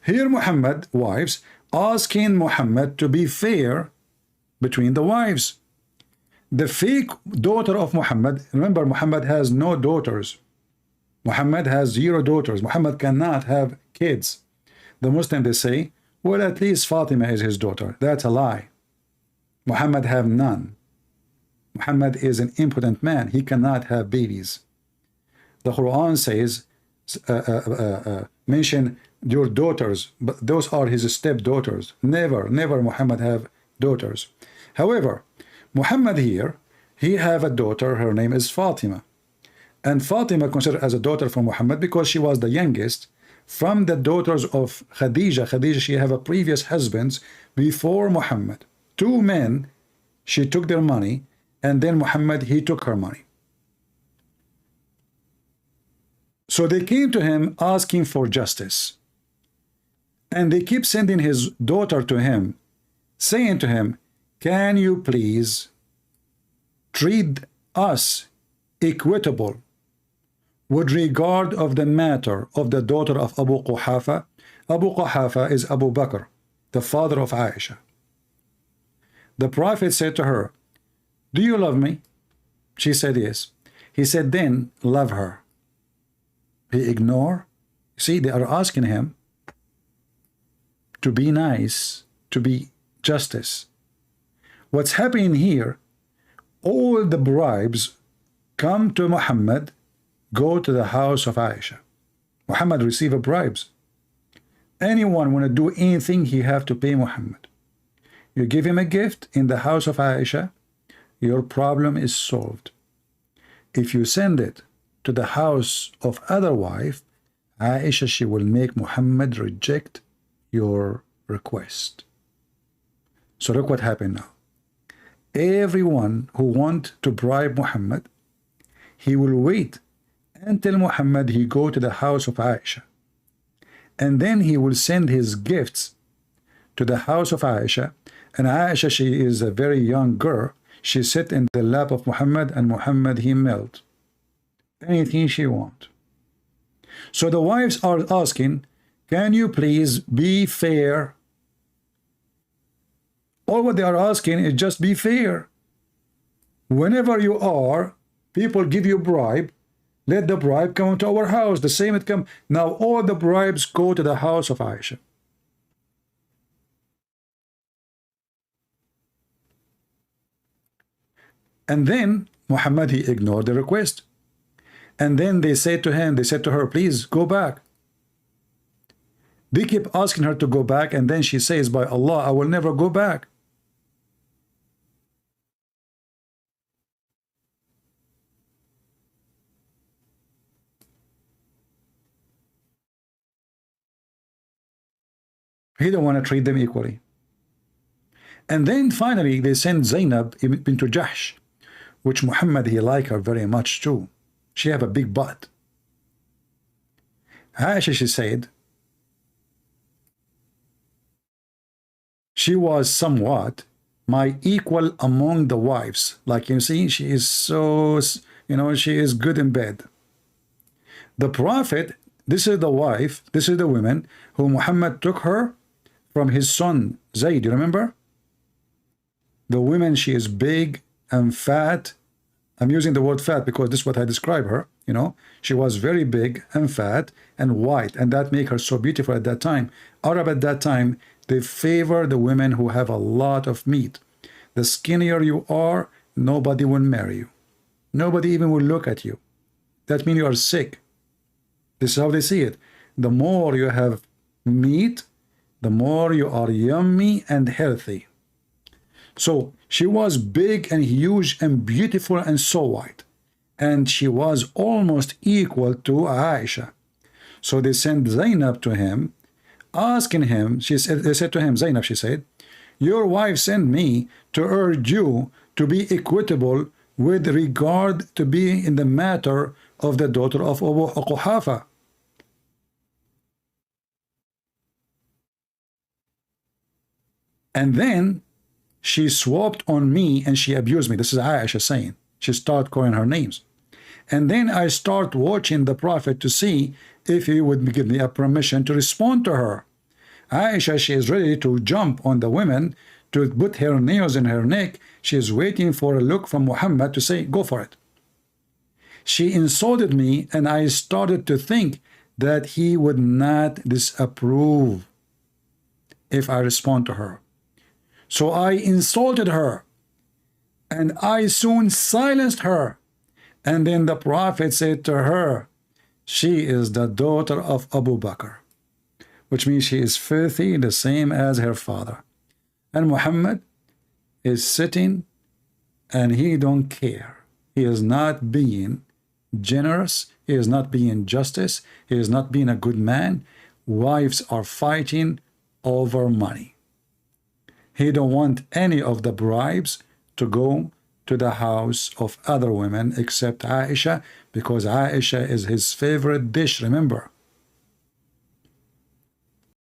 Here Muhammad, wives, asking Muhammad to be fair between the wives. The fake daughter of Muhammad, remember Muhammad has no daughters. Muhammad has 0 daughters. Muhammad cannot have kids. The Muslims, they say, well, at least Fatima is his daughter. That's a lie. Muhammad have none. Muhammad is an impotent man. He cannot have babies. The Quran says, mention your daughters, but those are his stepdaughters. Never Muhammad have daughters. However, Muhammad here, he have a daughter. Her name is Fatima. And Fatima considered as a daughter from Muhammad because she was the youngest from the daughters of Khadija. Khadija, she have a previous husbands before Muhammad. 2 men, she took their money, and then Muhammad, he took her money. So they came to him asking for justice. And they keep sending his daughter to him, saying to him, can you please treat us equitable with regard of the matter of the daughter of Abu Quhafa? Abu Quhafa is Abu Bakr, the father of Aisha. The Prophet said to her, do you love me? She said yes. He said, then love her. He ignored. See, they are asking him to be nice, to be justice. What's happening here, all the bribes come to Muhammad, go to the house of Aisha. Muhammad receive bribes. Anyone want to do anything, he have to pay Muhammad. You give him a gift in the house of Aisha, your problem is solved. If you send it to the house of other wife, Aisha, she will make Muhammad reject your request. So look what happened now. Everyone who want to bribe Muhammad, he will wait until Muhammad he go to the house of Aisha, and then he will send his gifts to the house of Aisha. And Aisha, she is a very young girl. She sit in the lap of Muhammad, and Muhammad he melt anything she want. So the wives are asking, can you please be fair? All what they are asking is just be fair. Whenever you are, people give you bribe, let the bribe come to our house. The same it come. Now all the bribes go to the house of Aisha. And then Muhammad, he ignored the request. And then they said to him, they said to her, please go back. They keep asking her to go back, and then she says, by Allah, I will never go back. He don't want to treat them equally. And then finally they send Zainab into Jahsh, which Muhammad, he like her very much too. She have a big butt. Aisha, she said, she was somewhat my equal among the wives. Like you see, she is so, you know, she is good in bed. The Prophet, this is the wife, this is the woman who Muhammad took her from his son Zayd. You remember? The woman, she is big and fat. I'm using the word fat because this is what I describe her. You know, she was very big and fat and white, and that make her so beautiful at that time. Arab at that time, they favor the women who have a lot of meat. The skinnier you are, nobody will marry you. Nobody even will look at you. That means you are sick. This is how they see it. The more you have meat, the more you are yummy and healthy. So she was big and huge and beautiful and so white. And she was almost equal to Aisha. So they sent Zainab to him, asking him, they said to him, Zainab, she said, your wife sent me to urge you to be equitable with regard to being in the matter of the daughter of Abu Quhafa. And then she swapped on me and she abused me. This is Aisha saying. She started calling her names. And then I start watching the Prophet to see if he would give me a permission to respond to her. Aisha, she is ready to jump on the women to put her nails in her neck. She is waiting for a look from Muhammad to say, go for it. She insulted me, and I started to think that he would not disapprove if I respond to her. So I insulted her, and I soon silenced her. And then the Prophet said to her, she is the daughter of Abu Bakr, which means she is filthy, the same as her father. And Muhammad is sitting, and he don't care. He is not being generous. He is not being justice. He is not being a good man. Wives are fighting over money. He don't want any of the bribes to go to the house of other women except Aisha, because Aisha is his favorite dish. Remember,